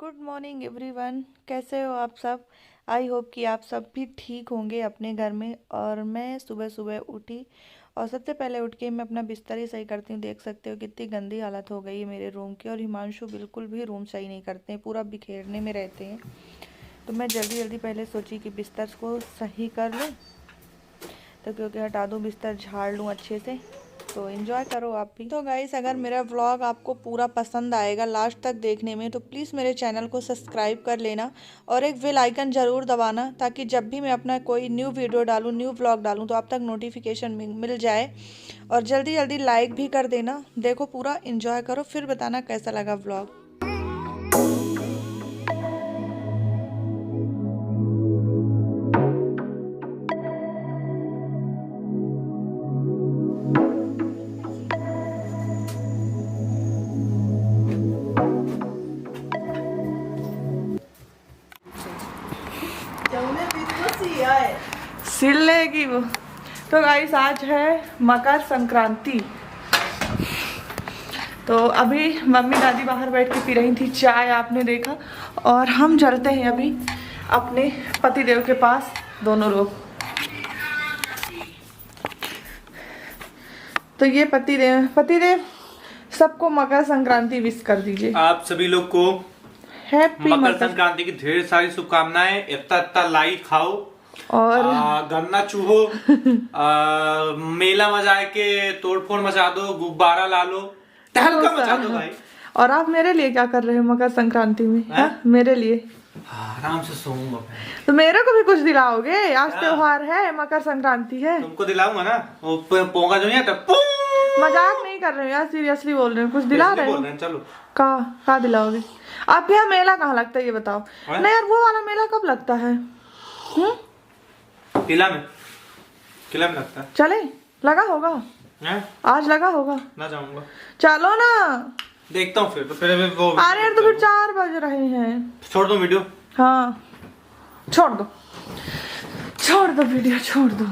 Good morning everyone, कैसे हो आप सब। आई होप कि आप सब भी ठीक होंगे अपने घर में। और मैं सुबह सुबह उठी और सबसे पहले उठ के मैं अपना बिस्तर ही सही करती हूँ। देख सकते हो कितनी गंदी हालत हो गई है मेरे रूम की। और हिमांशु बिल्कुल भी रूम सही नहीं करते हैं, पूरा बिखेरने में रहते हैं। तो मैं जल्दी जल्दी पहले सोची कि बिस्तर को सही कर लूँ, तो क्योंकि हटा दूँ बिस्तर, झाड़ लूँ अच्छे से। तो एंजॉय करो आप भी। तो गाइस, अगर मेरा व्लॉग आपको पूरा पसंद आएगा लास्ट तक देखने में, तो प्लीज़ मेरे चैनल को सब्सक्राइब कर लेना और एक बेल आइकन ज़रूर दबाना, ताकि जब भी मैं अपना कोई न्यू वीडियो डालूँ, न्यू व्लॉग डालूँ, तो आप तक नोटिफिकेशन मिल जाए। और जल्दी जल्दी लाइक भी कर देना। देखो, पूरा एंजॉय करो, फिर बताना कैसा लगा व्लॉग। सिल लेगी वो। तो गाइस, आज है मकर संक्रांति। तो अभी मम्मी दादी बाहर बैठ के पी रही थी चाय, आपने देखा। और हम चलते हैं अभी अपने पतिदेव के पास, दोनों लोग। तो ये पतिदेव सबको मकर संक्रांति विश कर दीजिए। आप सभी लोग को हैप्पी मकर संक्रांति की ढेर सारी शुभकामनाएं। इतना लाई खाओ और गन्ना चूहो, मेला मजा के तोड़ फोड़ मचा दो, गुब्बारा ला लो, तहलका मचा दो भाई। और आप मेरे लिए क्या कर रहे हो मकर संक्रांति में? मेरे लिए आराम से सोऊंगा। तो मेरे को भी कुछ दिलाओगे? आज त्योहार है, मकर संक्रांति है। तुमको दिलाऊंगा ना, वो पोंगा जो नहीं आता। मजाक नहीं कर रहे हो यार, सीरियसली बोल रहे हो। कुछ दिला रहे हो? चलो। कहाँ दिलाओगे आप? यहाँ मेला कहाँ लगता है ये बताओ। नहीं यार, वो वाला मेला कब लगता है? किला में लगता है। चले, लगा होगा आज, लगा होगा ना। जाऊंगा, चलो ना। देखता हूँ फिर। तो फिर वो अरे यार, तो फिर 4 बज रहे हैं। छोड़ दो वीडियो। हाँ, छोड़ दो वीडियो, छोड़ दो।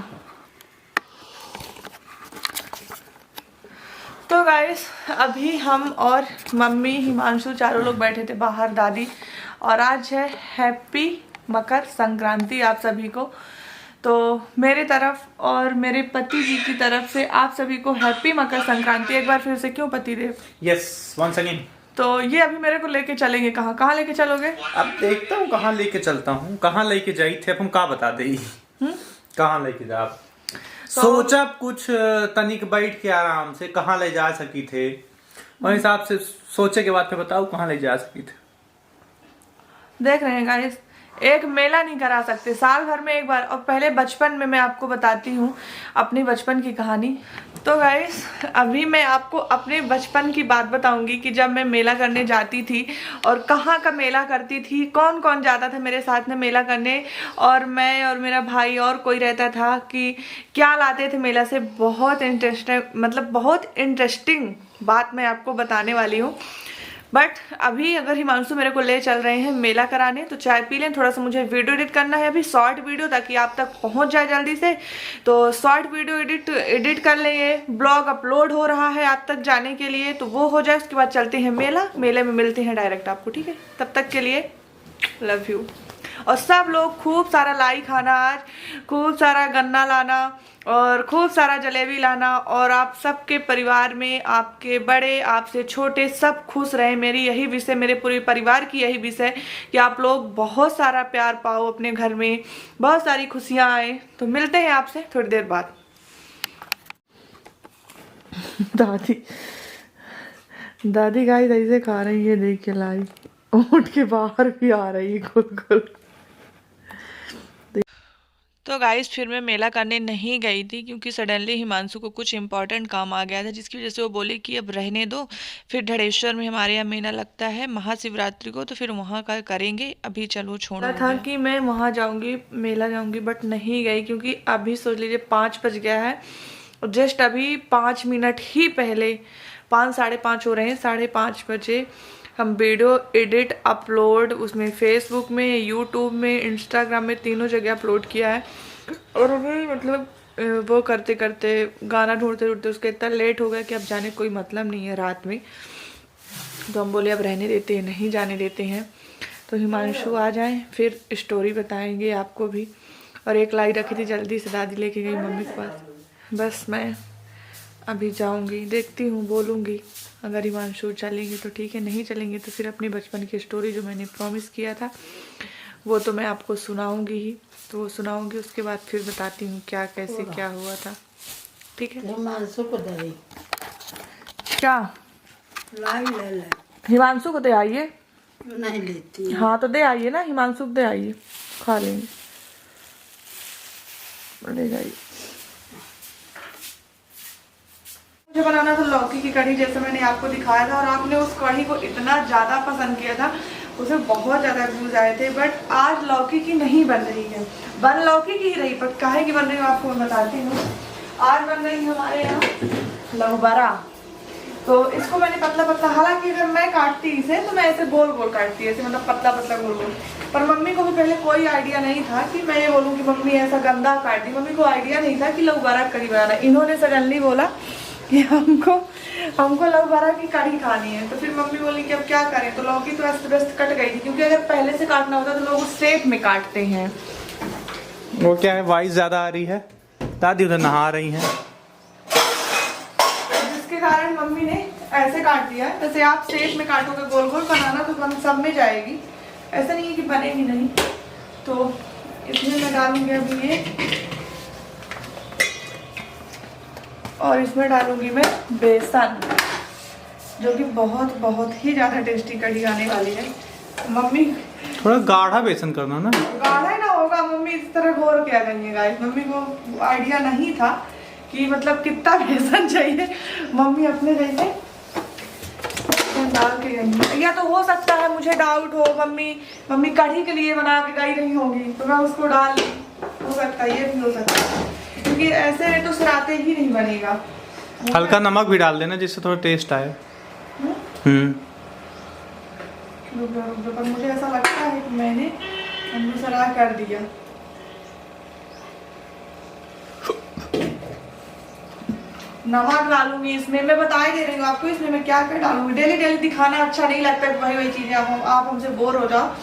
तो गाइस, अभी हम और मम्मी, हिमांशु, चारों लोग बैठे थे बाहर, दादी। और आज है हैप्पी मकर संक्रांति आप सभी को। तो मेरे तरफ और मेरे पति जी की तरफ से आप सभी को हैप्पी मकर संक्रांति एक बार फिर से। क्यों पतिदेव? Yes, once again. तो ये अभी मेरे को लेके चलेंगे कहाँ लेके चलोगे? अब देखता हूँ कहाँ लेके चलता हूँ। कहाँ लेके जाई थे, अब हम कहाँ बता दे कहाँ लेके जा। तो सोचा कुछ तनिक बैठ के आराम से कहाँ ले जा सकी थे, वही हिसाब से सोचे के बाद फिर बताओ कहाँ ले जा सकी थे। देख रहे हैं गाइस, एक मेला नहीं करा सकते साल भर में एक बार। और पहले बचपन में मैं आपको बताती हूँ अपनी बचपन की कहानी। तो गाइस, अभी मैं आपको अपने बचपन की बात बताऊंगी कि जब मैं मेला करने जाती थी और कहाँ का मेला करती थी, कौन कौन जाता था मेरे साथ में मेला करने, और मैं और मेरा भाई और कोई रहता था, कि क्या लाते थे मेला से। बहुत इंटरेस्टिंग बात मैं आपको बताने वाली हूँ। बट अभी अगर हिमांशु मेरे को ले चल रहे हैं मेला कराने, तो चाय पी लें। थोड़ा सा मुझे वीडियो एडिट करना है, अभी शॉर्ट वीडियो, ताकि आप तक पहुंच जाए जल्दी से। तो शॉर्ट वीडियो एडिट कर लें। ये ब्लॉग अपलोड हो रहा है आप तक जाने के लिए, तो वो हो जाए। उसके बाद चलते हैं मेले में मिलते हैं डायरेक्ट आपको, ठीक है? तब तक के लिए लव यू। और सब लोग खूब सारा लाई खाना, आज खूब सारा गन्ना लाना और खूब सारा जलेबी लाना। और आप सबके परिवार में, आपके बड़े, आपसे छोटे, सब खुश रहे। मेरी यही विश है, मेरे पूरे परिवार की यही विश है कि आप लोग बहुत सारा प्यार पाओ अपने घर में, बहुत सारी खुशियां आए। तो मिलते हैं आपसे थोड़ी देर बाद। दादी गाइस ऐसे खा रही है, देख के लाई उठ के बाहर भी आ रही है गोल। तो गाइस, फिर मैं मेला करने नहीं गई थी, क्योंकि सडनली हिमांशु को कुछ इंपॉर्टेंट काम आ गया था, जिसकी वजह से वो बोले कि अब रहने दो। फिर धड़ेश्वर में हमारे यहाँ मेला लगता है महाशिवरात्रि को, तो फिर वहाँ का करेंगे। अभी चलो छोड़ो। था कि मैं वहाँ जाऊँगी, मेला जाऊँगी, बट नहीं गई, क्योंकि अभी सोच लीजिए 5 बज गया है। और जस्ट अभी 5 मिनट ही पहले, 5 साढ़े 5 हो रहे हैं, 5:30 बजे हम वीडियो एडिट अपलोड उसमें फेसबुक में, यूट्यूब में, इंस्टाग्राम में, तीनों जगह अपलोड किया है। और अभी मतलब वो करते करते, गाना ढूंढते ढूंढते उसके इतना लेट हो गया कि अब जाने कोई मतलब नहीं है रात में। तो हम बोले अब रहने देते हैं, नहीं जाने देते हैं। तो हिमांशु आ जाए फिर स्टोरी बताएंगे आपको भी। और एक लाई रखी थी, जल्दी से दादी लेके गई मम्मी के पास। बस मैं अभी जाऊंगी, देखती हूँ, बोलूँगी। अगर हिमांशु चलेंगे तो ठीक है, नहीं चलेंगे तो फिर अपनी बचपन की स्टोरी जो मैंने प्रॉमिस किया था वो तो मैं आपको सुनाऊंगी ही। तो वो सुनाऊंगी, उसके बाद फिर बताती हूँ क्या कैसे क्या हुआ था। ठीक है। हिमांशु को दे क्या लाई ले ले। हिमांशु को दे आइए। नहीं लेती। हाँ तो दे आइए ना, हिमांशु को दे आइए, खा लेंगे। ले जाइए। मुझे बनाना था लौकी की कढ़ी, जैसे मैंने आपको दिखाया था, और आपने उस कढ़ी को इतना ज़्यादा पसंद किया था, उसमें बहुत ज़्यादा व्यूज आए थे। बट आज लौकी की नहीं बन रही है, बन लौकी की ही रही, पर काहे की बन रही है आपको मैं बताती हूँ। आज बन रही है हमारे यहाँ लहबरा। तो इसको मैंने पतला पतला, हालांकि अगर मैं काटती इसे तो मैं ऐसे गोल गोल काटती ऐसे, मतलब पतला पतला गोल गोल। पर मम्मी को भी पहले कोई आइडिया नहीं था कि मैं ये बोलूँ कि मम्मी ऐसा गंदा काटती। मम्मी को आइडिया नहीं था कि लहबरा कढ़ी बनाना। इन्होंने सडनली बोला कि हमको लहबरा की कढ़ी खानी है। तो फिर मम्मी बोली कि अब क्या करें। तो लौकी तो अस्त व्यस्त कट गई थी, क्योंकि अगर पहले से काटना होता तो लोग शेप में काटते हैं। वो क्या है, वाइस ज्यादा आ रही है, दादी उधर नहा रही हैं, जिसके कारण मम्मी ने ऐसे काट दिया। जैसे आप शेप में काटोगे गोल गोल, बनाना तो बन सब में जाएगी, ऐसा नहीं है कि बनेगी नहीं। तो इसमें मैं डालूंगी अभी ये, और इसमें डालूंगी मैं बेसन, जो कि बहुत बहुत ही ज़्यादा टेस्टी कढ़ी आने वाली है। मम्मी थोड़ा गाढ़ा बेसन करना ना, गाढ़ा ना होगा, मम्मी इस तरह घोर क्या करेंगे गाइस। मम्मी को आइडिया नहीं था कि मतलब कितना बेसन चाहिए। मम्मी अपने जैसे डाल के गई, या तो हो सकता है मुझे डाउट हो मम्मी कढ़ी के लिए बना के गई रही होगी तो मैं उसको डाल ली, हो सकता है, ये भी हो सकता है, क्योंकि ऐसे तो सराते ही नहीं बनेगा। हल्का नमक भी डाल देना जिससे थोड़ा टेस्ट आए। पर मुझे ऐसा लगता है कि मैंने अनुसरा कर दिया। नमक डालूंगी इसमें, मैं बता ही दे रही हूँ आपको इसमें मैं क्या क्या डालूंगी। डेली डेली दिखाना अच्छा नहीं लगता है, वही वही चीजें आप हमसे बोर हो जाओ।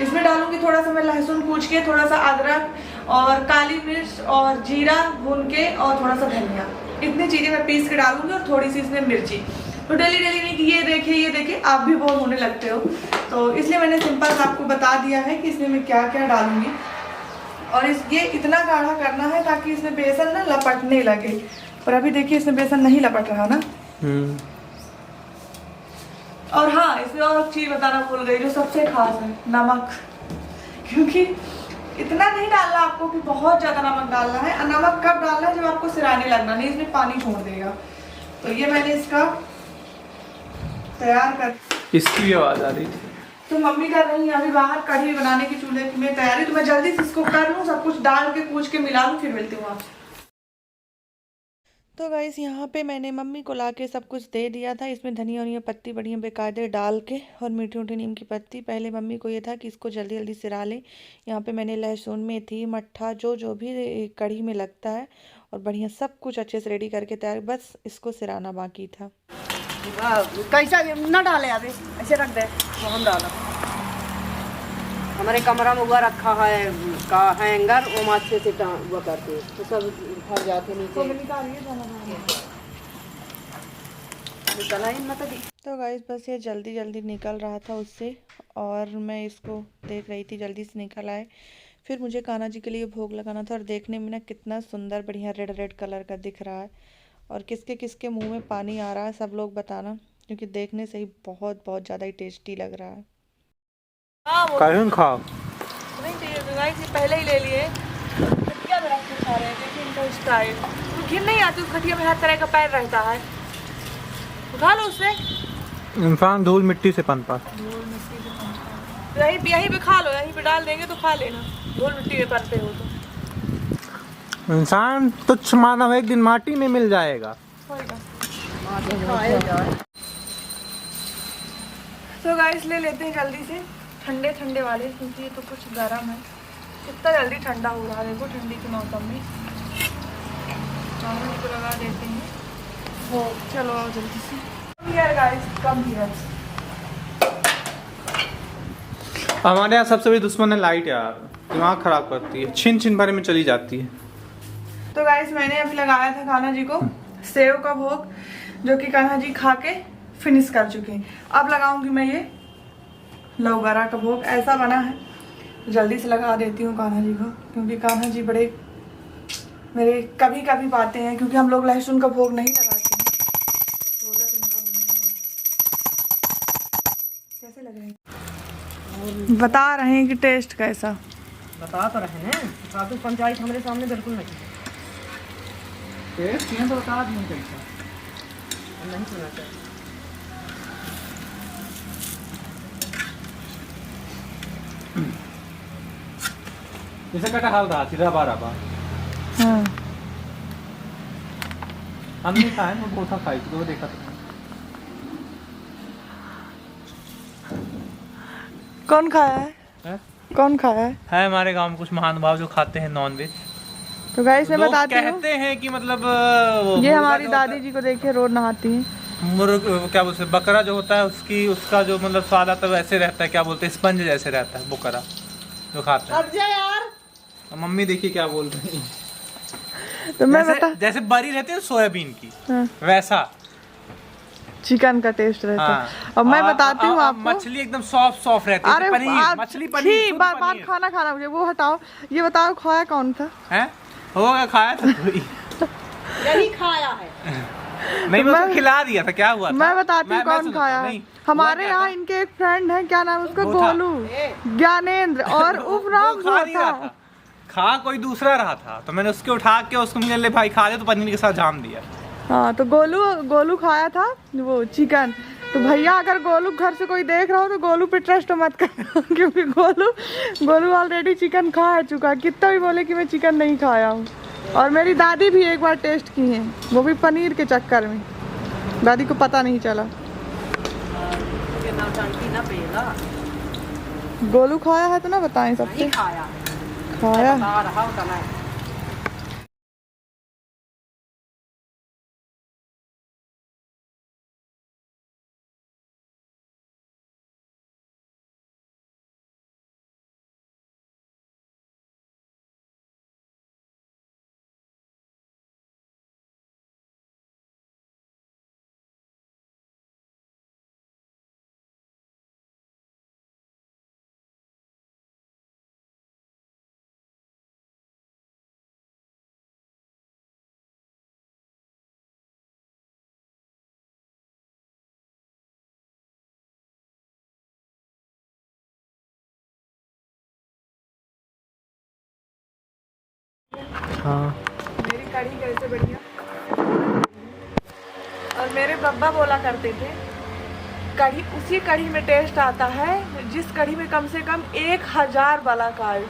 इसमें डालूंगी थोड़ा सा मैं लहसुन कूच के, थोड़ा सा अदरक और काली मिर्च और जीरा भून के, और थोड़ा सा धनिया। इतनी चीजें मैं पीस के डालूंगी, और थोड़ी सी इसमें मिर्ची। तो डेली डेली नहीं कि ये देखे आप भी बोर होने लगते हो, तो इसलिए मैंने सिंपल से आपको बता दिया है कि इसमें मैं क्या क्या डालूंगी। और ये इतना गाढ़ा करना है ताकि इसमें बेसन ना लपटने लगे। पर अभी देखिए इसमें बेसन नहीं लपट रहा ना। और हाँ, इसमें और चीज बताना भूल गई जो सबसे खास है, नमक। क्योंकि इतना नहीं डालना आपको कि बहुत ज्यादा नमक डालना है। नमक कब डालना है, जब आपको सिराने लगना, नहीं इसमें पानी छोड़ देगा। तो ये मैंने इसका तैयार कर, इसकी भी आवाज आ रही थी। तो मम्मी कर रही है अभी बाहर कढ़ी बनाने की चूल्हे में तैयारी। तो मैं जल्दी से इसको कर लूँ, सब कुछ डाल के कूच के मिला लूँ, फिर मिलती हूँ आपसे। तो गाइस यहाँ पे मैंने मम्मी को लाके सब कुछ दे दिया था। इसमें धनिया वनिया पत्ती बढ़िया बेकायदे डाल के, और मीठी मीठी नीम की पत्ती। पहले मम्मी को ये था कि इसको जल्दी जल्दी सिरा लें। यहाँ पे मैंने लहसुन, मेथी, मट्ठा, जो भी कढ़ी में लगता है, और बढ़िया सब कुछ अच्छे से रेडी करके तैयार, बस इसको सिराना बाकी था। कैसा न डाले, अभी ऐसे रख दे तो हम डाला। हमारे कमरा में हुआ रखा है का हैंगर, वो अच्छे से वो करते तो सब भर जाते नीचे। तो गाइस बस ये जल्दी जल्दी निकल रहा था उससे, और मैं इसको देख रही थी जल्दी से निकल आए। फिर मुझे कान्हा जी के लिए भोग लगाना था, और देखने में ना कितना सुंदर बढ़िया रेड रेड कलर का दिख रहा है। और किसके किसके मुंह में पानी आ रहा है सब लोग बताना, क्योंकि देखने से ही बहुत बहुत ज़्यादा ही टेस्टी लग रहा है। खाओ नहीं चाहिए तो गाइस ये पहले ही ले लिए। खटिया में रख के खा रहे हैं, देखिए इनका स्टाइल। तो घिन नहीं आती उस खटिया में, हर तरह का पैर रहता है, उठा लो उससे। इंसान धूल मिट्टी से पनपा, यहीं पे खा लो, यहीं पे डाल देंगे तो खा लेना। धूल मिट्टी में पनपे हो तो इंसान तुच्छ मानव एक दिन माटी में मिल जाएगा। तो गाइस ले लेते हैं जल्दी से ठंडे ठंडे वाले, क्योंकि ये तो कुछ गर्म है। कितना जल्दी ठंडा हो रहा है देखो, ठंडी के मौसम में। नॉर्मल को लगा देते हैं। हो चलो आओ जल्दी से। यार गाइस कम हियर, हमारे यहाँ सबसे बड़ी दुश्मन है लाइट यार, दिमाग खराब करती है, छिन छिन भरे में चली जाती है। तो गाइस मैंने अभी लगाया था कान्हा जी को सेव का भोग, जो कि कान्हा जी खा के फिनिश कर चुके हैं। अब लगाऊंगी मैं ये लौबरा का भोग। ऐसा बना है, जल्दी से लगा देती हूँ कान्हा जी को, क्योंकि कान्हा जी बड़े मेरे कभी कभी पाते हैं, क्योंकि हम लोग लहसुन का भोग नहीं लगाते हैं। कैसे लग रहे हैं बता रहे हैं कि टेस्ट कैसा? बता तो रहे हैं, खातू पंचायत हमारे सामने बिल्कुल नहीं टेस्ट ये तो बता नहीं कैसा, नहीं सुना चाहिए। जैसे कटा हाल रहा थी रबा रबा। हाँ हमने खाया ना, बहुत खाई थी, वो देखा था। कौन खाया है? कौन खाया है हमारे गांव में कुछ महानुभाव जो खाते हैं नॉनवेज। तो गाइस मैं लोग बताती हूँ, कहते हैं कि मतलब ये हमारी दादी जी को देखिए रोज नहाती हैं। क्या बोलते हैं, बकरा जो होता है उसका जो मतलब स्वाद आता है वैसे रहता है, क्या बोलते हैं, स्पंज जैसे रहता है बकरा जो खाते हैं। यार मम्मी देखिए क्या बोल रही है। तो मैं बता, जैसे बरी रहती है सोयाबीन की, हाँ, वैसा चिकन का टेस्ट रहता है। हाँ। और मैं बताती हूँ आपको, मछली एकदम सॉफ्ट सॉफ्ट रहती है। अरे पनीर, मछली पनीर, शुद्ध बात पनीर। खाना मुझे वो हटाओ, ये बताओ खाया कौन था? हैं? होगा खाया था कोई। यही खाया है। नहीं मैं उसको खिला दिया था, क्या हुआ था? मैं बताती हूँ कौन सुनता खाया हूँ। है। नहीं, हमारे हुआ क्या यहाँ था? इनके एक फ्रेंड है, क्या नाम है उसका, वो था। गोलू ज्ञानेंद्र, और उपराम वो खा नहीं रहा था, खा कोई दूसरा रहा था, तो मैंने उसके उठा के उसको मुझे ले भाई खा ले, तो पनीर के साथ जाम दिया। हाँ तो गोलू खाया था वो चिकन। तो भैया अगर गोलू घर से कोई देख रहा हो तो गोलू पे ट्रस्ट मत करना, क्योंकि गोलू ऑलरेडी चिकन खा चुका है। कितना भी बोले कि मैं चिकन नहीं खाया हूँ। और मेरी दादी भी एक बार टेस्ट की है, वो भी पनीर के चक्कर में, दादी को पता नहीं चला। गोलू खाया है तो ना बताएं सबसे। खाया खाया बता रहा हूं तना। हाँ मेरी कढ़ी कैसे बढ़िया। और मेरे बब्बा बोला करते थे, कढ़ी उसी कढ़ी में टेस्ट आता है जिस कढ़ी में कम से कम 1000 बलक आए।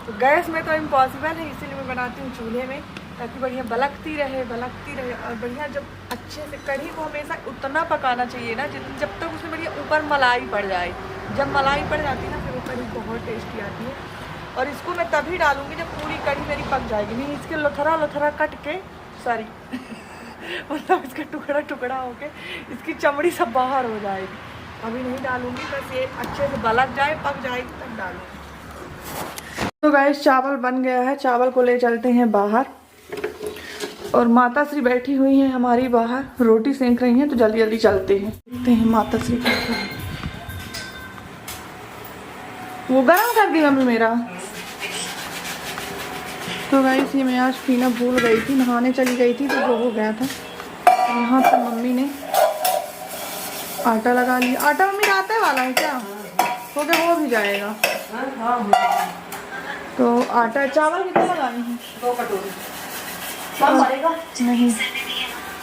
तो गैस में तो इम्पॉसिबल है, इसीलिए मैं बनाती हूँ चूल्हे में, ताकि बढ़िया बलकती रहे। और बढ़िया जब अच्छे से कढ़ी को हमेशा उतना पकाना चाहिए ना जब तक उसमें बढ़िया ऊपर मलाई पड़ जाए। जब मलाई पड़ जाती है ना फिर वो कढ़ी बहुत टेस्टी आती है। और इसको मैं तभी डालूंगी जब पूरी कढ़ी मेरी पक जाएगी, नहीं इसके लोथरा कट के सॉरी मतलब इसका टुकड़ा होके इसकी चमड़ी सब बाहर हो जाएगी। अभी नहीं डालूंगी, बस ये अच्छे से बलक जाए, पक जाएगी तब डालूंगी। तो गाइस चावल बन गया है, चावल को ले चलते हैं बाहर। और माता श्री बैठी हुई हैं हमारी बाहर, रोटी सेंक रही हैं, तो जल्दी जल्दी चलते हैं, देखते हैं माता श्री क्या कर रही हैं। वो गरम कर दी मम्मी मेरा। तो गाइस ये मैं आज पीना भूल गई थी, नहाने चली गई थी तो वो हो गया था। यहाँ पर मम्मी ने आटा लगा लिया। आटा मम्मी राते वाला है क्या? हो गया, हो भी जाएगा। तो आटा चावल कितना लगाए हैं? 2 कटोरी नहीं।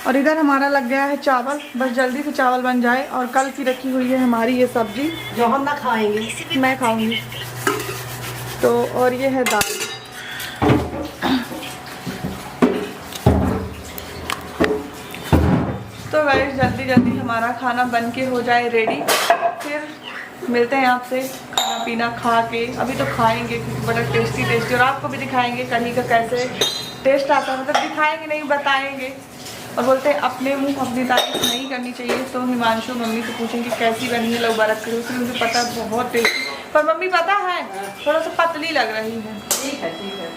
और इधर हमारा लग गया है चावल, बस जल्दी से चावल बन जाए। और कल की रखी हुई है हमारी ये सब्जी जो हम ना खाएंगे, मैं खाऊंगी। तो और ये है दाल। तो गाइस जल्दी जल्दी हमारा खाना बन के हो जाए रेडी, फिर मिलते हैं आपसे खाना पीना खा के। अभी तो खाएंगे क्योंकि बड़ा टेस्टी और आपको भी दिखाएंगे कढ़ी का कैसे टेस्ट आता है। मतलब दिखाएंगे नहीं, बताएंगे। और बोलते हैं अपने मुंह अपनी तारीफ नहीं करनी चाहिए। तो हिमांशु मम्मी से पूछेंगे कैसी बनी है लौबरा कढ़ी, उसमें मुझे पता है बहुत टेस्टी। पर मम्मी पता है थोड़ा सा पतली लग रही है। ठीक है ठीक है,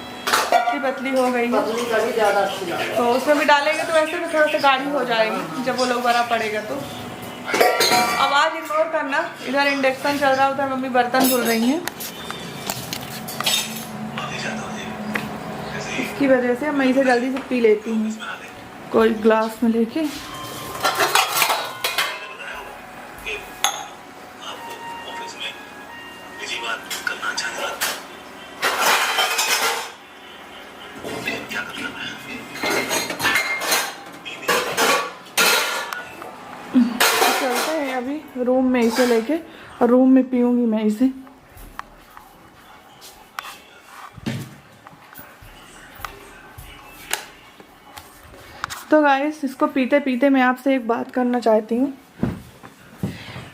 पतली पतली हो गई है पतली कभी ज़्यादा अच्छी लगे। तो उसमें भी डालेंगे तो वैसे भी थोड़ा सा गाढ़ी हो जाएगी जब वो लोग बड़ा पड़ेगा तो। आवाज़ इग्नोर करना, इधर इंडक्शन चल रहा है, उधर मम्मी बर्तन धुल रही हैं। इसकी वजह से मैं इसे जल्दी से पी लेती हूँ कोई ग्लास में लेके। चलते हैं अभी रूम में इसे लेके और रूम में पीऊंगी मैं इसे। तो गाइस इसको पीते पीते मैं आपसे एक बात करना चाहती हूँ।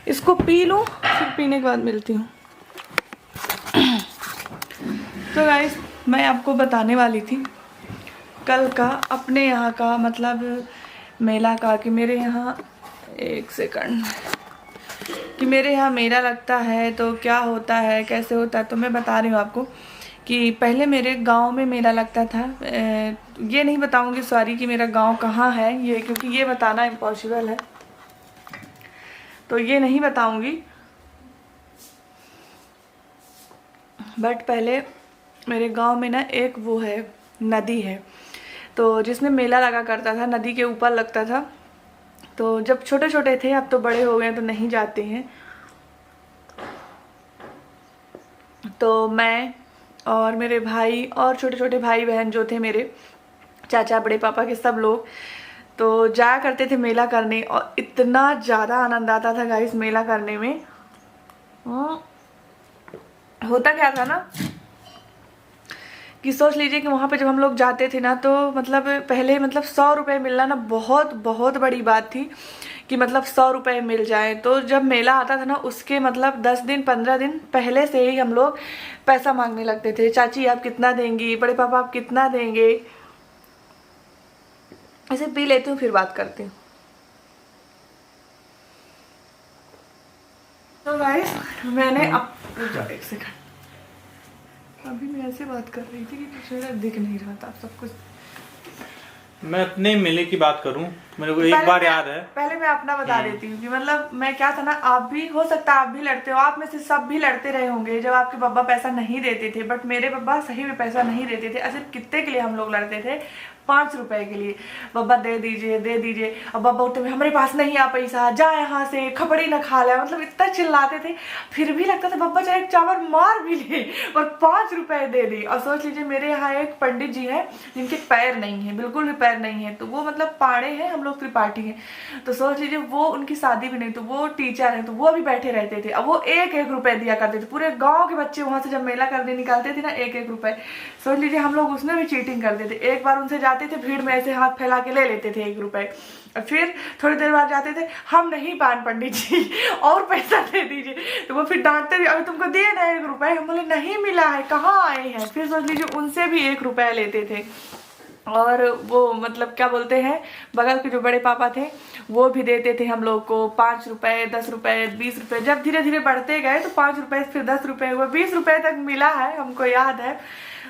इसको पी लूँ फिर पीने के बाद मिलती हूँ। तो गाइस मैं आपको बताने वाली थी कल का अपने यहाँ का मतलब मेला का, कि मेरे यहाँ एक सेकंड, कि मेरे यहाँ मेला लगता है तो क्या होता है कैसे होता है। तो मैं बता रही हूँ आपको कि पहले मेरे गांव में मेला लगता था। ये नहीं बताऊंगी सॉरी कि मेरा गांव कहाँ है ये, क्योंकि ये बताना इम्पॉसिबल है, तो ये नहीं बताऊंगी। बट पहले मेरे गांव में ना एक वो है नदी है, तो जिसमें मेला लगा करता था, नदी के ऊपर लगता था। तो जब छोटे छोटे थे, अब तो बड़े हो गए तो नहीं जाते हैं। तो मैं और मेरे भाई और छोटे छोटे भाई बहन जो थे मेरे, चाचा बड़े पापा के सब लोग, तो जाया करते थे मेला करने। और इतना ज़्यादा आनंद आता था गाइस मेला करने में। होता क्या था ना कि सोच लीजिए कि वहाँ पे जब हम लोग जाते थे ना, तो मतलब पहले मतलब 100 रुपये मिलना ना बहुत बहुत बड़ी बात थी, कि मतलब 100 रुपये मिल जाए। तो जब मेला आता था ना उसके मतलब 10 दिन 15 दिन पहले से ही हम लोग पैसा मांगने लगते थे। चाची आप कितना देंगी, बड़े पापा आप कितना देंगे। ऐसे पी लेती हूँ फिर बात करती हूँ। तो गाइस मैंने अब एक सेकंड, अभी मैं ऐसे बात कर रही थी कि कुछ मेरा दिख नहीं रहा था सब कुछ। मैं अपने मेले की बात करूं, मेरे को एक बार याद है। पहले मैं अपना बता देती हूँ कि मतलब मैं क्या था ना, आप भी हो सकता है आप भी लड़ते हो, आप में से सब भी लड़ते रहे होंगे जब आपके पापा पैसा नहीं देते थे। बट मेरे पापा सही में पैसा नहीं देते थे। सिर्फ कितने के लिए हम लोग लड़ते थे, 5 रुपए के लिए। बाबा दे दीजिए दे दीजिए। अब बाबा बोलते हमारे पास नहीं आ पैसा, जा यहाँ से, खपड़ी न खा ले। मतलब इतना चिल्लाते थे, फिर भी लगता था बाबा चाहे चावल मार भी ले और 5 रुपए दे दे। और सोच लीजिए मेरे यहाँ एक पंडित जी हैं जिनके पैर नहीं है, बिल्कुल भी पैर नहीं है। तो वो मतलब पाड़े हैं, हम लोग त्रिपाठी हैं। तो सोच लीजिए वो, उनकी शादी भी नहीं, तो वो टीचर है, तो वो भी बैठे रहते थे। अब वो 1-1 रुपए दिया करते थे। पूरे गाँव के बच्चे वहाँ से जब मेला करने निकालते थे ना, 1-1 रुपए। सोच लीजिए हम लोग उसमें भी चीटिंग करते थे। एक बार उनसे जाते थे भीड़ में, ऐसे हाथ फैला के ले लेते थे 1 रुपए। और फिर थोड़ी देर बाद जाते थे, हम नहीं पान पंडित जी और पैसा दे दीजिए। तो वो फिर डांटते थे, अभी तुमको दिए ना 1 रुपए। हम बोले नहीं मिला है, कहाँ आए हैं। फिर सोच लीजिए उनसे भी 1 रुपया लेते थे। और वो मतलब क्या बोलते हैं, बगल के जो बड़े पापा थे वो भी देते थे हम लोग को 5 रुपए, 10 रुपए, 20 रुपए। जब धीरे धीरे बढ़ते गए तो 5 रुपए, फिर 10 रुपए हुआ, 20 रुपए तक मिला है, हमको याद है।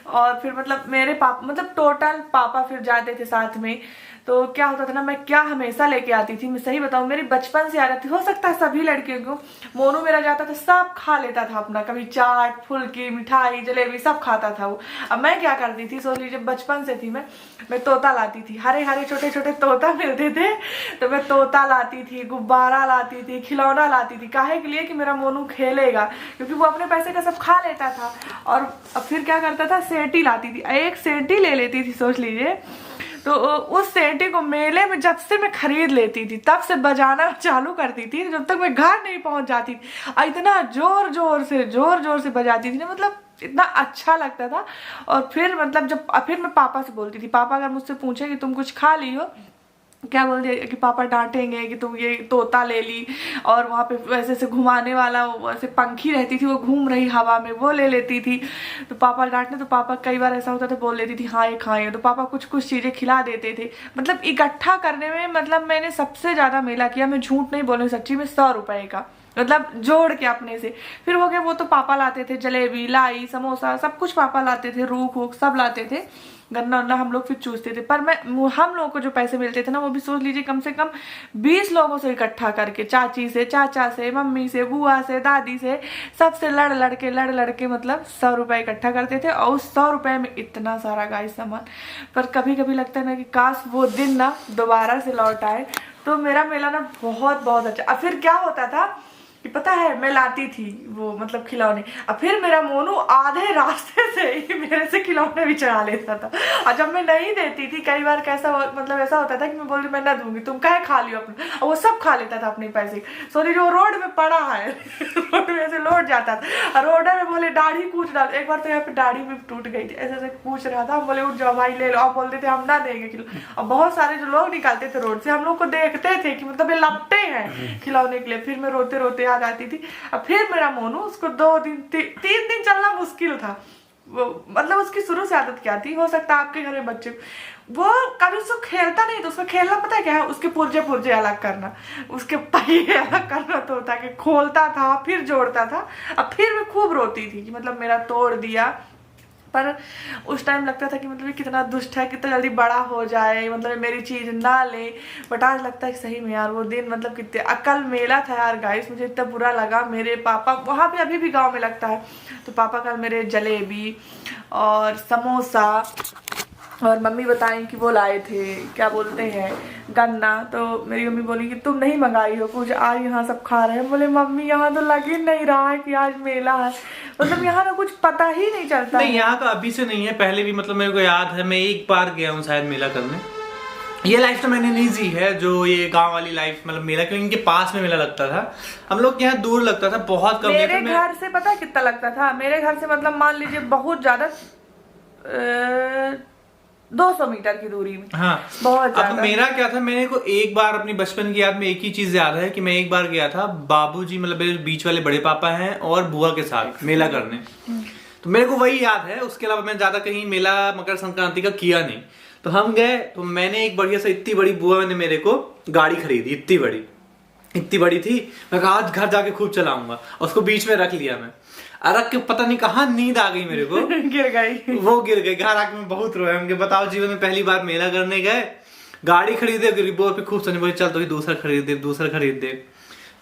और फिर मतलब मेरे पापा मतलब टोटल पापा फिर जाते थे साथ में। तो क्या होता था ना, मैं क्या हमेशा लेके आती थी, मैं सही बताऊं मेरी बचपन से आदत थी। हो सकता है सभी लड़कियों को, मोनू मेरा जाता था सब खा लेता था अपना, कभी चाट, फुल्की, मिठाई, जलेबी सब खाता था वो। अब मैं क्या करती थी, सोच लीजिए बचपन से थी मैं तोता लाती थी। हरे हरे छोटे छोटे तोता मिलते थे, तो मैं तोता लाती थी, गुब्बारा लाती थी, खिलौना लाती थी। काहे के लिए कि मेरा मोनू खेलेगा, क्योंकि वो अपने पैसे का सब खा लेता था। और फिर क्या करता था, सेंटी लाती थी, 1 सेंटी ले लेती थी सोच लीजिए। तो उस सेंटी को मेले में जब से मैं खरीद लेती थी तब से बजाना चालू करती थी जब तक मैं घर नहीं पहुंच जाती थी। इतना जोर जोर से बजाती थी ना, मतलब इतना अच्छा लगता था। और फिर मतलब फिर मैं पापा से बोलती थी, पापा अगर मुझसे पूछे कि तुम कुछ खा ली हो, क्या बोलते कि पापा डांटेंगे कि तुम ये तोता ले ली। और वहाँ पे वैसे से घुमाने वाला वैसे पंखी रहती थी, वो घूम रही हवा में, वो ले लेती थी। तो पापा डांटने, तो पापा कई बार ऐसा होता था बोल लेती थी हाँ ये खाएं, तो पापा कुछ कुछ चीज़ें खिला देते थे। मतलब इकट्ठा करने में मतलब मैंने सबसे ज़्यादा मेला किया, मैं झूठ नहीं बोलूँ, सच्ची में 100 रुपये का। मतलब जोड़ के अपने से। फिर हो गया वो तो पापा लाते थे, जलेबी, लाई, समोसा सब कुछ पापा लाते थे, रूख वूख सब लाते थे, गन्ना वन्ना हम लोग फिर चूसते थे। पर हम लोगों को जो पैसे मिलते थे ना, वो भी सोच लीजिए कम से कम 20 लोगों से इकट्ठा करके, चाची से, चाचा से, मम्मी से, बुआ से, दादी से, सबसे लड़ लड़ के मतलब 100 रुपये इकट्ठा करते थे। और उस 100 रुपये में इतना सारा गाइस सामान। पर कभी कभी लगता है ना कि काश वो दिन ना दोबारा से लौट आए। तो मेरा मेला ना बहुत बहुत अच्छा। अब फिर क्या होता था कि पता है, मैं लाती थी वो मतलब खिलौने, और फिर मेरा मोनू आधे रास्ते से ही मेरे से खिलौने भी चढ़ा लेता था। और जब मैं नहीं देती थी, कई बार कैसा मतलब ऐसा होता था कि मैं बोल रही मैं ना दूंगी, तुम काहे खा लियो अपना, और वो सब खा लेता था अपने पैसे। सॉरी, जो रोड में पड़ा है रोड में ऐसे लौट जाता था, और रोड में बोले दाढ़ी कूच डाल। एक बार तो यहाँ पे दाढ़ी भी टूट गई थी, ऐसे पूछ रहा था, हम बोले उठ जाओ भाई ले लो, आप बोलते थे हम ना देंगे खिलो। और बहुत सारे जो लोग निकालते थे रोड से, हम लोग को देखते थे कि मतलब ये लपटे हैं खिलौने के लिए। फिर मैं रोते रोते आ जाती थी। अब फिर मेरा मोनू, उसको 2 दिन 3 दिन चलना मुश्किल था। वो मतलब उसकी शुरू से आदत क्या थी, हो सकता है आपके घर में बच्चे, वो कभी उसको खेलता नहीं, तो उसको खेलना पता है क्या है, उसके पुर्जे अलग करना, उसके पहिए अलग करना। तो होता कि खोलता था फिर जोड़ता था। अब फिर मैं खूब रोती थी कि मतलब मेरा तोड़ दिया। पर उस टाइम लगता था कि मतलब ये कितना दुष्ट है, कितना जल्दी बड़ा हो जाए, मतलब मेरी चीज ना ले। बट आज लगता है कि सही में यार वो दिन मतलब कितने अकल मेला था यार गाइस। मुझे इतना बुरा लगा। मेरे पापा वहाँ पे अभी भी गांव में लगता है, तो पापा कल मेरे जलेबी और समोसा, और मम्मी बताएं कि वो लाए थे क्या बोलते हैं गन्ना। तो मेरी मम्मी बोली कि तुम नहीं मंगाई हो कुछ, आज यहाँ सब खा रहे हैं। बोले मम्मी यहाँ तो लग ही नहीं रहा है कि आज मेला है, मतलब यहाँ का कुछ पता ही नहीं चलता। नहीं, यहाँ का अभी से नहीं है, पहले भी मतलब मेरे को याद है, मैं एक बार गया हूँ शायद मेला करने। ये लाइफ तो मैंने नहीं जी है जो ये गांव वाली लाइफ, मतलब मेला क्योंकि इनके पास में मेला लगता था, हम लोग के यहाँ दूर लगता था, बहुत कम। मेरे घर से पता कितना लगता था, मेरे घर से मतलब मान लीजिए बहुत ज्यादा 200 मीटर की दूरी में। हाँ, बहुत ज्यादा। अब मेरा क्या था, मेरे को एक बार अपनी बचपन की याद में एक ही चीज याद है कि मैं एक बार गया था, बाबूजी मतलब मेरे बीच वाले बड़े पापा हैं और बुआ के साथ मेला करने। तो मेरे को वही याद है, उसके अलावा मैं ज्यादा कहीं मेला मकर संक्रांति का किया नहीं। तो हम गए, तो मैंने एक बढ़िया सा, इतनी बड़ी बुआ ने मेरे को गाड़ी खरीदी, इतनी बड़ी थी। मैं कहा आज घर जाके खूब चलाऊंगा, उसको बीच में रख लिया मैं, रख के पता नहीं कहाँ नींद आ गई मेरे को गिर गई। वो गिर गई। घर आके मैं बहुत रोया। मुझे बताओ, जीवन में पहली बार मेला करने गए, गाड़ी खरीदे, गरीबों पे खूब सनी बोली चल तो दूसरा खरीद दे।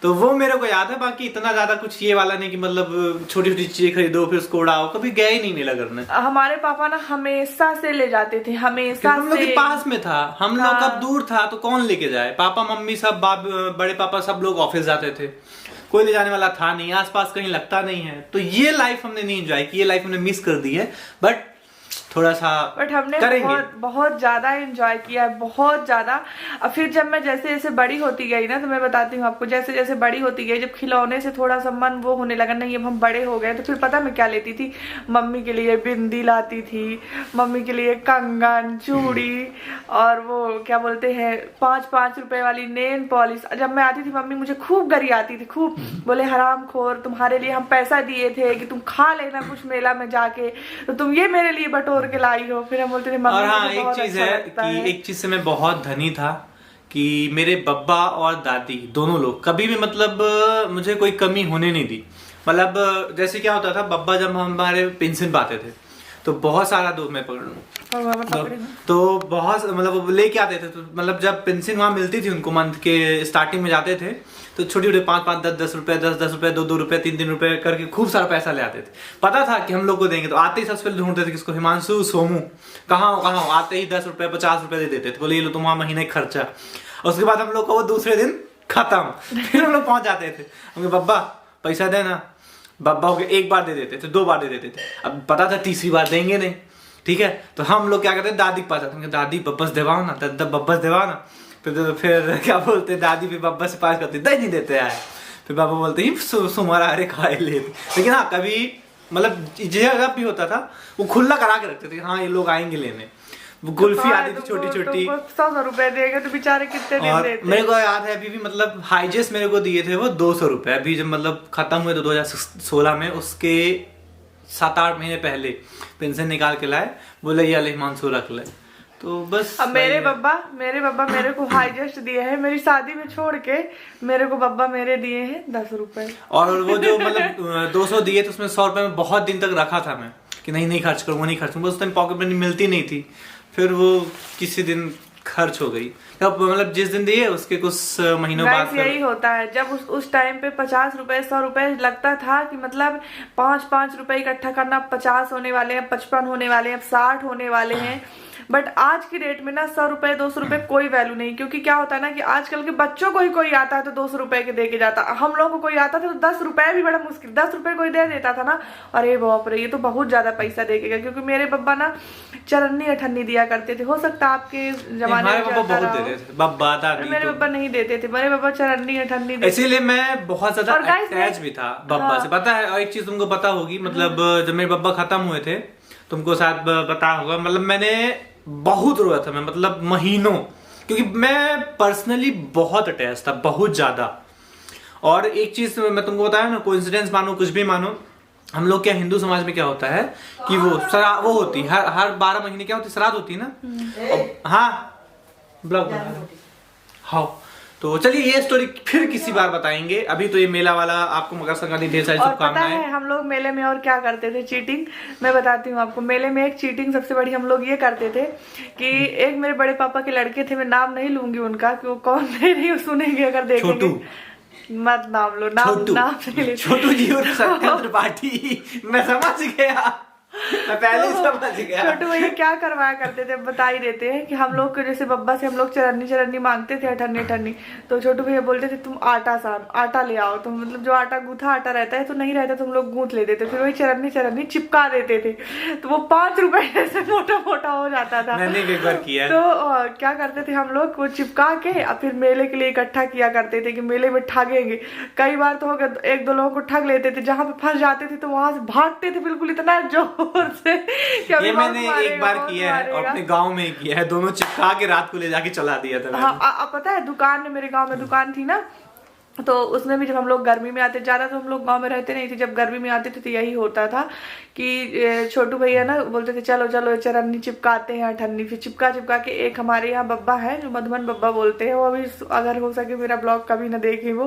तो वो मेरे को याद है। बाकी इतना ज्यादा कुछ ये वाला नहीं कि मतलब छोटी छोटी चीजें खरीदो फिर उसको उड़ाओ, कभी गए ही नहीं मेला करने। हमारे पापा ना हमेशा से ले जाते थे, हमेशा हम लोग के पास में था, हम लोग हाँ। अब दूर था तो कौन लेके जाए, पापा मम्मी सब, बड़े पापा सब लोग ऑफिस जाते थे, कोई ले जाने वाला था नहीं, आसपास कहीं लगता नहीं है। तो ये लाइफ हमने नहीं एंजॉय की, ये लाइफ हमने मिस कर दी है। बट थोड़ा सा बट हमने करेंगे। बहुत ज्यादा एंजॉय किया है, बहुत ज्यादा। और फिर जब मैं जैसे जैसे बड़ी होती गई ना, तो मैं बताती हूँ आपको, जैसे जैसे बड़ी होती गई, जब खिलौने से थोड़ा सा मन वो होने लगा, नहीं अब हम बड़े हो गए, तो फिर पता मैं क्या लेती थी, मम्मी के लिए बिंदी लाती थी, मम्मी के लिए कंगन, चूड़ी, और वो क्या बोलते हैं 5-5 रुपए वाली नेल पॉलिश। जब मैं आती थी मम्मी मुझे खूब गरी आती थी, खूब बोले हराम खोर, तुम्हारे लिए हम पैसा दिए थे कि तुम खा लेना कुछ मेला में जाके, तो तुम ये मेरे लिए बटोर के लाई हो। फिर हम बोलते थे मम्मी। और हाँ, एक चीज है कि एक चीज से मैं बहुत धनी था कि मेरे बब्बा और दादी दोनों लोग कभी भी मतलब मुझे कोई कमी होने नहीं दी। मतलब जैसे क्या होता था, बब्बा जब हमारे पेंशन पाते थे तो बहुत सारा दूध में पकड़ लूं तो बहुत मतलब वो लेके आते थे। तो मतलब जब पेंशन वहां मिलती थी उनको, मंथ के स्टार्टिंग में जाते थे तो छोटे छोटे 5-5, 10-10 रुपए, 10-10 रुपए, 2-2 रुपए, 3-3 रुपए करके खूब सारा पैसा ले आते थे। पता था कि हम लोग को देंगे, तो आते ही सबसे पहले ढूंढते थे किसको, हिमांशु, सोमू, कहाँ हो। आते ही 10 रुपए 50 रुपए दे देते थे, बोले ये लो तुम्हारा महीने का खर्चा। उसके बाद हम लोग को वो दूसरे दिन खत्म। फिर हम लोग पहुंच जाते थे, हम बब्बा पैसा देना, बब्बा हो गया, एक बार दे देते थे, 2 बार दे देते थे। अब पता था तीसरी बार देंगे नहीं, ठीक है। तो हम लोग क्या करते, दादी के पास जाते, दादी बब्बस देवाओ ना, बब्बस देवाओ ना। फिर क्या बोलते, दादी भी बब्बा से पास करती, दही नहीं देते यार। फिर बाबा बोलते ही सुमारा अरे खाए लेते। लेकिन हाँ, कभी मतलब जब भी होता था वो खुला करा के रखते थे, हाँ ये लोग आएंगे लेने। वो कुल्फी आती थी छोटी छोटी, 100 रुपए देगा तो बेचारे कितने दिन देते। मेरे को याद है अभी भी, मतलब हाईजेस्ट मेरे को दिए थे वो 200 रुपए। अभी जब मतलब खत्म हुए तो 2016 में, उसके 7-8 महीने पहले पेंशन निकाल के लाए, बोले ये हिमांशु रख ले। तो बस अब मेरे बब्बा मेरे को हाईएस्ट दिए हैं, मेरी शादी में छोड़ के मेरे को बब्बा मेरे दिए हैं 10 रुपए। और वो जो मतलब 200 दिए तो उसमें 100 रुपए में बहुत दिन तक रखा था मैं कि नहीं खर्च करूंगा, नहीं खर्च करूंगा। उस टाइम पॉकेट मनी मिलती नहीं थी, फिर वो किसी दिन खर्च हो गई। अब मतलब जिस दिन दिए उसके कुछ महीनों बाद यही होता है, जब उस टाइम पे 50 रुपए 100 रुपए लगता था कि मतलब 5 रुपए इकट्ठा करना, 50 होने वाले हैं, 55 होने वाले हैं, 60 होने वाले हैं। बट आज की डेट में ना 100 रुपए 200 रुपए कोई वैल्यू नहीं, क्योंकि क्या होता है ना कि आजकल के बच्चों को ही कोई आता है तो 200 रुपए के दे के जाता। हम लोगों को कोई आता था तो 10 रुपए भी बड़ा मुश्किल, 10 रुपए कोई दे देता था ना, अरे बाप रे ये तो बहुत ज्यादा पैसा देगा। क्योंकि मेरे बब्बा ना चरन्नी अठन्नी दिया करते थे, हो सकता है आपके जमाने में बब्बा दादी, मेरे बब्बा नहीं देते थे, मेरे बब्बा चरन्नी अठन्नी देते। इसीलिए मैं बहुत ज्यादा अटैच भी था बब्बा से, पता है। और एक चीज तुमको पता होगी, मतलब जब मेरे बब्बा खत्म हुए थे तुमको शायद पता होगा, मतलब मैंने बहुत रोया था मैं, मतलब महीनों, क्योंकि मैं पर्सनली बहुत अटैच था, बहुत ज्यादा। और एक चीज मैं तुमको बताया ना, कोइंसिडेंस मानो कुछ भी मानो, हम लोग क्या हिंदू समाज में क्या होता है कि वो होती है हर 12 महीने क्या होती है, श्राद्ध होती है ना। हाँ ब्लॉग हाँ, तो चलिए ये स्टोरी फिर किसी बार बताएंगे। अभी तो ये मेला वाला आपको मकर संक्रांति ढेर सारी शुभकामनाएं। पता है हम लोग मेले में और क्या करते थे, चीटिंग। मैं बताती हूँ आपको, मेले में एक चीटिंग सबसे बड़ी हम लोग ये करते थे कि एक मेरे बड़े पापा के लड़के थे, मैं नाम नहीं लूंगी उनका कि वो कौन थे, नहीं सुनेंगे अगर देखेंगे। मत नाम लो, नाम छोटू जी और सत्येंद्र त्रिपाठी। मैं समझ गया, मैं पहले समझ गया। छोटू भैया क्या करवाया करते थे बता ही देते हैं कि हम लोग को जैसे बब्बा से हम लोग चरन्नी मांगते थे, अठन्नी, तो छोटू भैया बोलते थे तुम आटा ले आओ। तो मतलब जो आटा गूथा आटा रहता है तो नहीं रहता तो हम लोग गूंथ लेते थे, फिर वही चरन्नी चिपका देते थे, तो वो 5 रुपए जैसे मोटा हो जाता था। मैंने भी एक बार किया। तो क्या करते थे हम लोग, वो चिपका के और फिर मेले के लिए इकट्ठा किया करते थे कि मेले में ठगेंगे। कई बार तो हो गया 1-2 लोगों को ठग लेते थे, जहाँ पे फंस जाते थे तो वहां से भागते थे बिल्कुल इतना जोर से। ये मैंने एक बार किया है और अपने गांव में किया है, दोनों चिपका के रात को ले जाके चला दिया था। हाँ पता है दुकान में, मेरे गांव में दुकान थी ना, तो उसमें भी जब हम लोग गर्मी में आते, ज्यादा तो हम लोग गांव में रहते नहीं थे, जब गर्मी में आते थे तो यही होता था कि छोटू भैया ना बोलते थे चलो चरन्नी चिपकाते हैं अठन्नी। फिर चिपका के एक हमारे यहाँ बब्बा है जो मधुबन बब्बा बोलते हैं, वो अभी अगर हो सके मेरा ब्लॉग कभी ना देखे वो,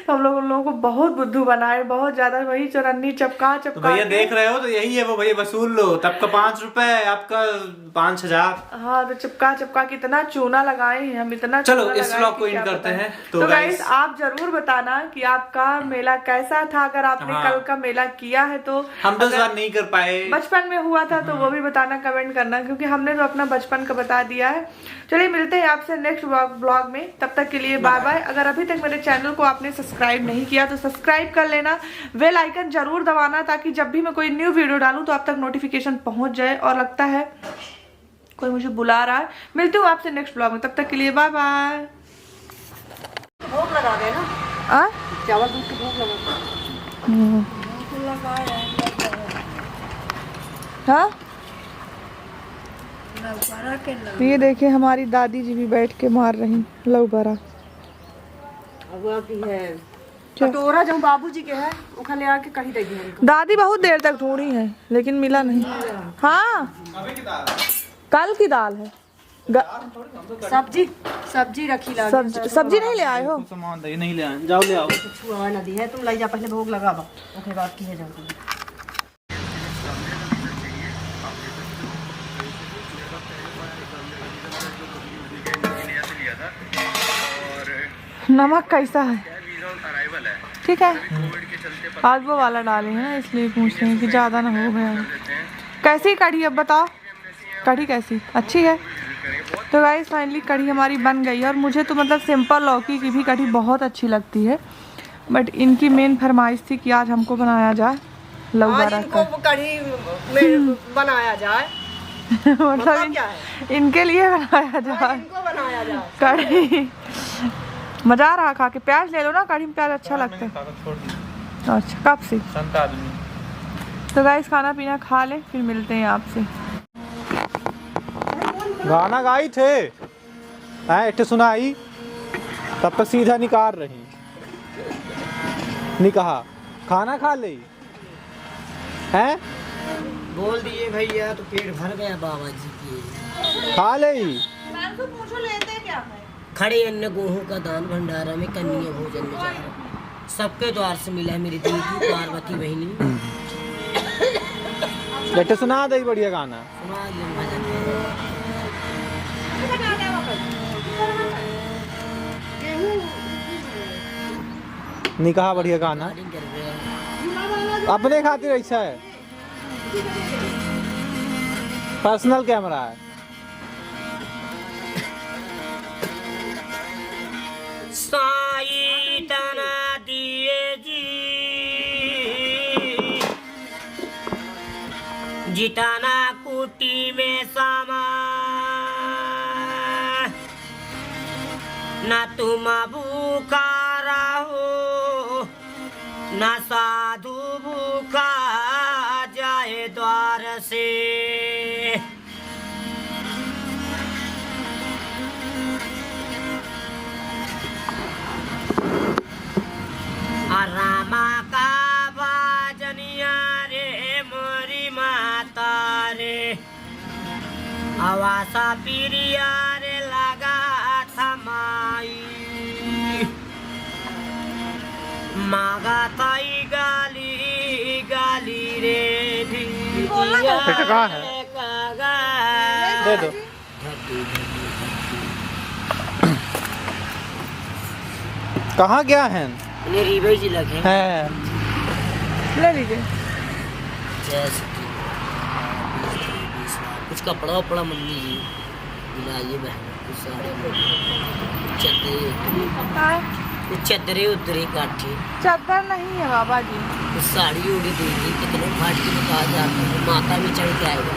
तो हम लोग उन लोगों को बहुत बुद्धू बनाए, बहुत ज्यादा। वही चरन्नी चिपका तो भैया देख रहे हो तो यही है वो, भैया वसूल लो, तब का 5 रुपए आपका 5000। हाँ तो चिपका कितना चूना लगाए हैं हम, इतना। चलो इस ब्लॉग को इन करते हैं। तो गाइस आप जरूर बताना कि आपका मेला कैसा था, अगर आपने कल का मेला किया है तो। हम तो इस बार नहीं कर पाए, बचपन में हुआ था तो वो भी बताना, कमेंट करना, क्योंकि हमने तो अपना बचपन का बता दिया है। चलिए मिलते हैं आपसे नेक्स्ट ब्लॉग में, तब तक के लिए बाय बाय। अगर अभी तक मेरे चैनल को आपने सब्सक्राइब नहीं किया तो सब्सक्राइब कर लेना, बेल आइकन जरूर दबाना, ताकि जब भी मैं कोई न्यू वीडियो डालूं तो आप तक नोटिफिकेशन पहुंच जाए। और लगता है कोई मुझे बुला रहा है, मिलती हूँ आपसे नेक्स्ट ब्लॉग में, तब तक के लिए बाय बाय। भोग लगा देना, चावल दूध की भोग लगा। हाँ ये देखिए हमारी दादी जी भी बैठ के मार रही लौबरा। कटोरा जो बाबूजी के है वो ले आके कहीं दे दिए। दादी बहुत देर तक ढूंढी है लेकिन मिला नहीं। हाँ कल की दाल है, सब्जी रखी ला। सब्जी नहीं ले आए हो? सामान नहीं ले आए, जाओ ले आओ। छुआ नदी है, तुम ले जा पहले भोग लगावा, ओके बात की है जाओ। नमक कैसा है? ठीक है, आज वो वाला डाले हैं ना इसलिए पूछ रहे हैं कि ज्यादा ना हो गया। कैसी कढ़ी अब बताओ, कढ़ी कैसी अच्छी है? तो गाइस फाइनली कढ़ी हमारी बन गई है। और मुझे तो मतलब सिंपल लौकी की भी कढ़ी बहुत अच्छी लगती है, बट इनकी मेन फरमाइश थी कि आज हमको बनाया जाए लौबरा का कढ़ी में बनाया जाए। मतलब इनके लिए बनाया जाए कढ़ी। मजा आ रहा खा के। प्याज ले लो ना, कढ़ी में प्याज अच्छा लगता है। अच्छा कब से? तो गाइस खाना पीना खा ले, फिर मिलते हैं आपसे। गाना गाई थे इट्टे सुनाई, तब तक सीधा निकाल रही निकाहा खाना खा ले हैं, बोल दिए भैया तो पेट भर गया बाबा जी की। खा ले। पूछो लेते क्या है? खड़े अन्न गेहूं का दान भंडारा में कन्या भोजन में जा रहा। सबके द्वार से मिला है मेरी दीदी पार्वती बहनी। बेटे सुना दे बढ़िया गाना। सुना दे भजन। निकाह बढ़िया गाना। रिकॉर्डिंग कर रहे हैं। अपने खातिर ऐसा है, पर्सनल कैमरा है। साई तना दिए जी जिताना कुटी में सामा न तुम भूखा रहो न साधु भूखा जाए द्वार से। रामा का बाजनिया रे मोरी माता रे आवासा पिरिया रे लगा था माई मागा ताई गाली गाली रे दिया कहाँ है? दे दो। कहाँ गया है? रीवे जी लगे है। ले लीजिए। जैसे कुछ कपड़ा वपड़ा मम्मी जी दिलाइए बहन, कुछ साड़ी कुछ चदरे उतरे काठी। चादर नहीं है बाबा जी। कुछ साड़ी उड़ी देगी कितने फाट के बता जाते माता भी चढ़ के आएगा।